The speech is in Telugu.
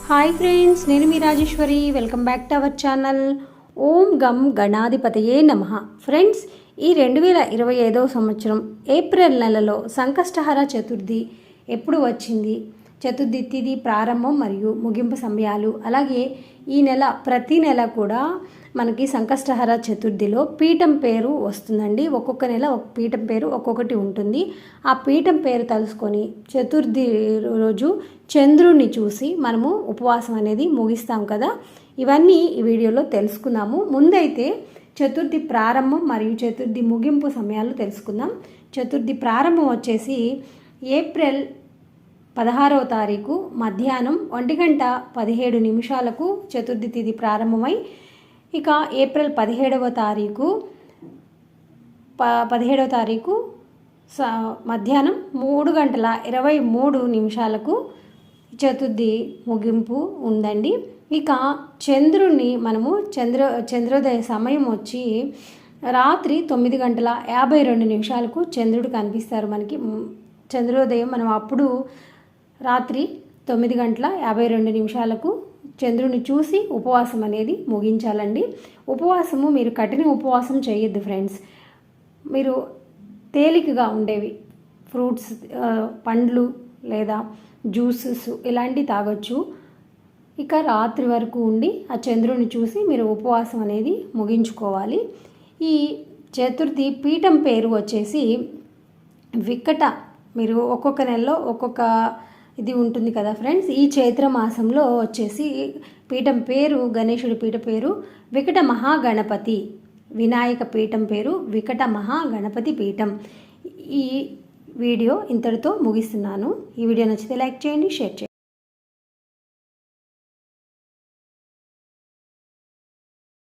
హాయ్ ఫ్రెండ్స్, నేను మీ Rajeshwari. Welcome back to our channel. ఓం గం గణాధిపతయే నమః. ఫ్రెండ్స్, ఈ 2025 సంవత్సరం ఏప్రిల్ నెలలో సంకష్టహర చతుర్థి ఎప్పుడు వచ్చింది, చతుర్థి తిథి ప్రారంభం మరియు ముగింపు సమయాలు, అలాగే ఈ నెల ప్రతి నెల కూడా మనకి సంకష్టహర చతుర్థిలో పీఠం పేరు వస్తుందండి. ఒక్కొక్క నెల ఒక పీఠం పేరు ఒక్కొక్కటి ఉంటుంది. ఆ పీఠం పేరు తెలుసుకొని చతుర్థి రోజు చంద్రుని చూసి మనము ఉపవాసం అనేది ముగిస్తాం కదా. ఇవన్నీ ఈ వీడియోలో తెలుసుకుందాము. ముందైతే చతుర్థి ప్రారంభం మరియు చతుర్థి ముగింపు సమయాలు తెలుసుకుందాం. చతుర్థి ప్రారంభం వచ్చేసి ఏప్రిల్ 16వ తారీఖు మధ్యాహ్నం 1:17 చతుర్థి తిథి ప్రారంభమై, ఇక ఏప్రిల్ 17వ తారీఖు మధ్యాహ్నం 3:23 చతుర్థి ముగింపు ఉందండి. ఇక చంద్రుణ్ణి మనము చంద్రోదయ సమయం వచ్చి రాత్రి 9:52 చంద్రుడు కనిపిస్తారు మనకి. చంద్రోదయం మనం అప్పుడు రాత్రి 9:52 చంద్రుని చూసి ఉపవాసం అనేది ముగించాలండి. ఉపవాసము మీరు కఠిన ఉపవాసం చేయొద్దు ఫ్రెండ్స్. మీరు తేలికగా ఉండేవి ఫ్రూట్స్, పండ్లు లేదా జ్యూసెస్ ఇలాంటివి తాగొచ్చు. ఇక రాత్రి వరకు ఉండి ఆ చంద్రుని చూసి మీరు ఉపవాసం అనేది ముగించుకోవాలి. ఈ చతుర్థి పీఠం పేరు వచ్చేసి వికట. మీరు ఒక్కొక్క నెలలో ఒక్కొక్క ఇది ఉంటుంది కదా ఫ్రెండ్స్. ఈ చైత్ర మాసంలో వచ్చేసి పీఠం పేరు, గణేశుడి పీఠ పేరు వికట మహాగణపతి. వినాయక పీఠం పేరు వికట మహాగణపతి పీఠం. ఈ వీడియో ఇంతటితో ముగిస్తున్నాను. ఈ వీడియో నచ్చితే లైక్ చేయండి, షేర్ చేయండి.